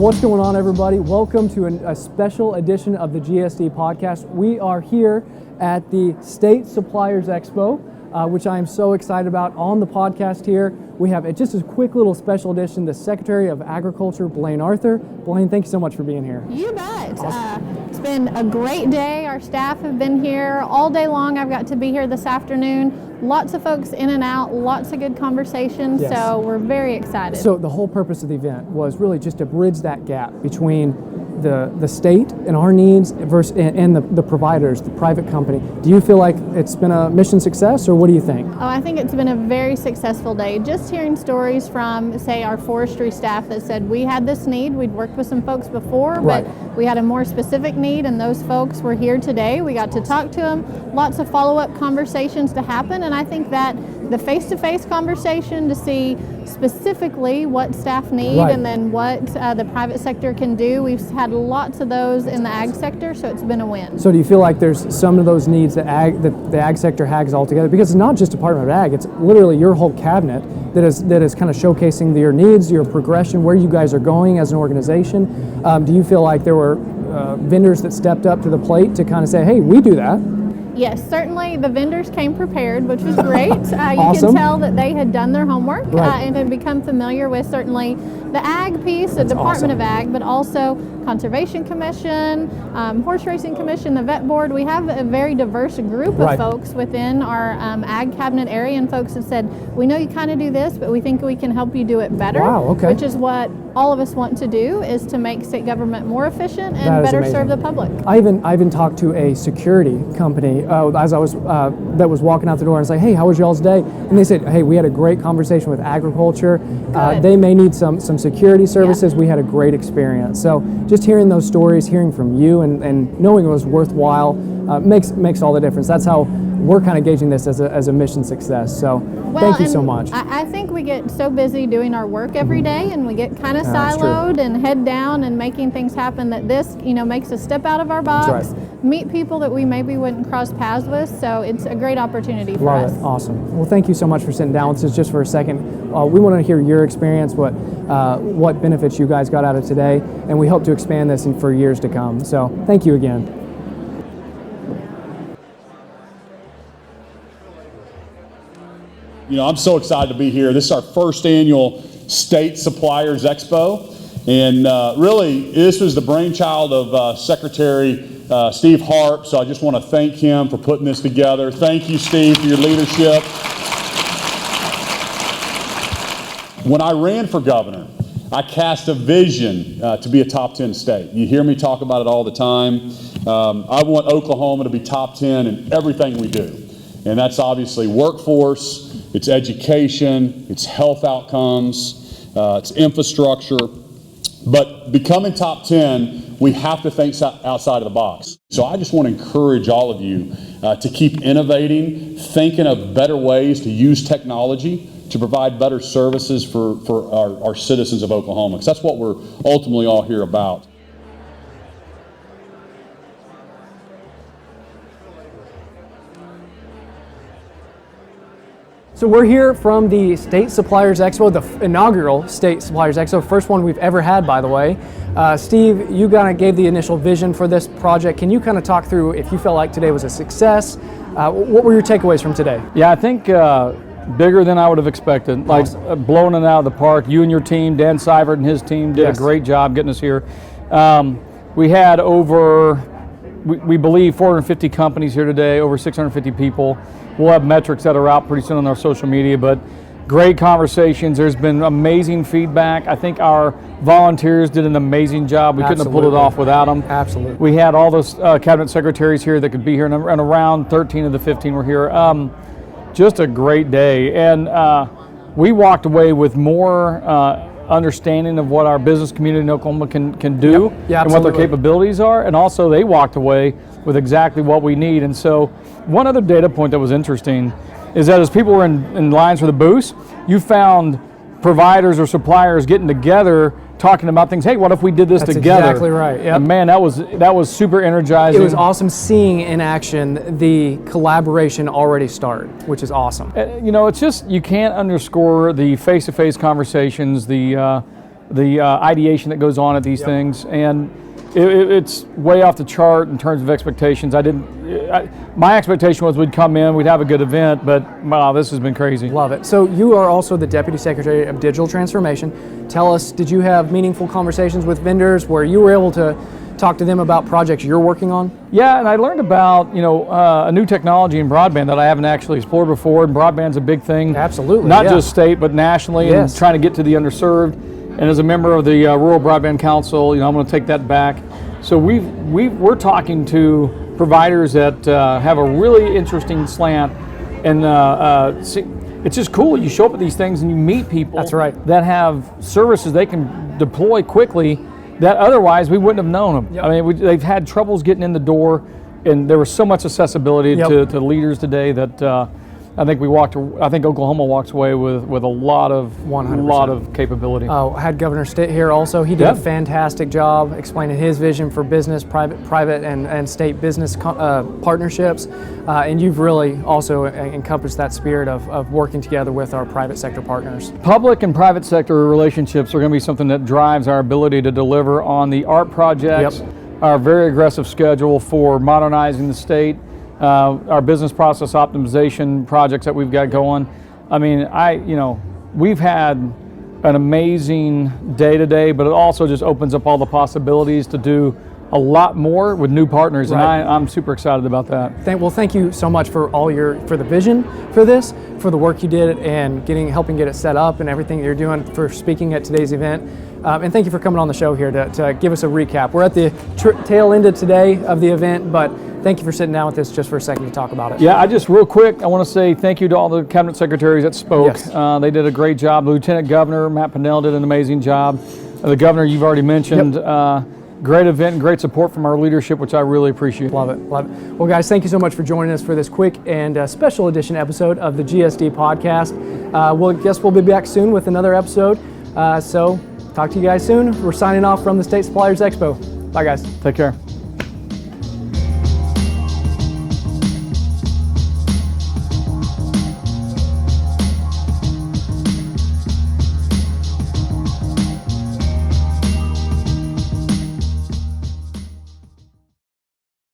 What's going on, everybody? Welcome to a special edition of the GSD podcast. We are here at the State Suppliers Expo, which I am so excited about. On the podcast here, we have just a quick little special edition, the Secretary of Agriculture, Blaine Arthur. Blaine, thank you so much for being here. You bet. Awesome. It's been a great day. Our staff have been here all day long. I've got to be here this afternoon. Lots of folks in and out, lots of good conversations, Yes. So we're very excited. So the whole purpose of the event was really just to bridge that gap between the state and our needs versus and the providers, the private company. Do you feel like it's been a mission success, or what do you think? Oh, I think it's been a very successful day. Just hearing stories from, say, our forestry staff that said we had this need, we'd worked with some folks before, Right. but we had a more specific need, and those folks were here today. We got to talk to them, lots of follow-up conversations to happen, and I think that the face-to-face conversation to see specifically what staff need Right. and then what the private sector can do. We've had lots of those in the ag sector, so it's been a win. So do you feel like there's some of those needs that the ag sector has altogether? Because it's not just Department of Ag, it's literally your whole cabinet that is kind of showcasing your needs, your progression, where you guys are going as an organization. Do you feel like there were vendors that stepped up to the plate to kind of say, hey, we do that? Yes, certainly the vendors came prepared, which was great. You Awesome. could tell that they had done their homework Right. and had become familiar with certainly the ag piece, the Department awesome. of Ag, but also Conservation Commission, Horse Racing Commission, the Vet Board. We have a very diverse group of Right. folks within our ag cabinet area, and folks have said, we know you kind of do this, but we think we can help you do it better. Wow, okay. Which is what all of us want to do, is to make state government more efficient That and is better amazing. serve the public. I even talked to a security company as I was that was walking out the door, and I was like, hey, how was y'all's day? And they said, hey, we had a great conversation with agriculture. Good. They may need some security services. We had a great experience. So just hearing those stories, hearing from you, and knowing it was worthwhile makes all the difference. That's how we're kind of gauging this as a mission success. So thank you so and much. I think we get so busy doing our work every day, and we get kind of That's true. siloed and head down and making things happen, that this, makes us step out of our box, right. meet people that we maybe wouldn't cross paths with. So it's a great opportunity for Love us. it. Awesome. Well, thank you so much for sitting down with us just for a second. We want to hear your experience, what benefits you guys got out of today, and we hope to expand this for years to come. So thank you again. I'm so excited to be here. This is our first annual State Suppliers Expo. And really, this was the brainchild of Secretary Steve Harp. So I just want to thank him for putting this together. Thank you, Steve, for your leadership. When I ran for governor, I cast a vision to be a top 10 state. You hear me talk about it all the time. I want Oklahoma to be top 10 in everything we do. And that's obviously workforce, it's education, it's health outcomes, it's infrastructure. But becoming top 10, we have to think outside of the box. So I just want to encourage all of you to keep innovating, thinking of better ways to use technology to provide better services for our citizens of Oklahoma, because that's what we're ultimately all here about. So we're here from the State Suppliers Expo, the inaugural State Suppliers Expo, first one we've ever had, by the way. Steve, you kind of gave the initial vision for this project. Can you kind of talk through if you felt like today was a success? What were your takeaways from today? Yeah, I think bigger than I would have expected. Like blowing it out of the park. You and your team, Dan Seivert and his team did Yes. a great job getting us here. We had we believe 450 companies here today, over 650 people. We'll have metrics that are out pretty soon on our social media, but great conversations. There's been amazing feedback. I think our volunteers did an amazing job. We couldn't have pulled it off without them. Absolutely. We had all those cabinet secretaries here that could be here, and around 13 of the 15 were here. Just a great day, and we walked away with more understanding of what our business community in Oklahoma can do, Yeah, and what their absolutely. capabilities are, and also they walked away with exactly what we need. And so one other data point that was interesting is that as people were in lines for the booths, you found providers or suppliers getting together talking about things. Hey, what if we did this That's together? exactly right. Yep. And man, that was super energizing. It was awesome seeing in action the collaboration already start, which is awesome. It's just, you can't underscore the face-to-face conversations, the the ideation that goes on at these things, and it's way off the chart in terms of expectations. My expectation was we'd come in, we'd have a good event, but wow, this has been crazy. Love it. So you are also the Deputy Secretary of Digital Transformation. Tell us, did you have meaningful conversations with vendors where you were able to talk to them about projects you're working on? Yeah, and I learned about a new technology in broadband that I haven't actually explored before. And broadband's a big thing. Absolutely. Not just state, but nationally, and trying to get to the underserved. And as a member of the Rural Broadband Council, I'm going to take that back. So we're talking to providers that have a really interesting slant, and it's just cool. You show up at these things and you meet people. That's right. That have services they can deploy quickly that otherwise we wouldn't have known them. Yep. I mean, they've had troubles getting in the door, and there was so much accessibility to leaders today that I think Oklahoma walks away with a lot of 100% capability. I had Governor Stitt here also. He did a fantastic job explaining his vision for business, private and state business partnerships. And you've really also encompassed that spirit of working together with our private sector partners. Public and private sector relationships are going to be something that drives our ability to deliver on the ARP projects, our very aggressive schedule for modernizing the state, our business process optimization projects that we've got going. I mean, we've had an amazing day today, but it also just opens up all the possibilities to do a lot more with new partners, and I'm super excited about that. Thank you so much for for the vision for this, for the work you did, and helping get it set up, and everything that you're doing for speaking at today's event. And thank you for coming on the show here to give us a recap. We're at the tail end of today of the event, but thank you for sitting down with us just for a second to talk about it. Yeah, real quick, I want to say thank you to all the cabinet secretaries that spoke. Yes. They did a great job. Lieutenant Governor Matt Pinnell did an amazing job. The governor you've already mentioned. Great event and great support from our leadership, which I really appreciate. Love it. Well, guys, thank you so much for joining us for this quick and special edition episode of the GSD podcast. We'll be back soon with another episode. So talk to you guys soon. We're signing off from the State Suppliers Expo. Bye, guys. Take care.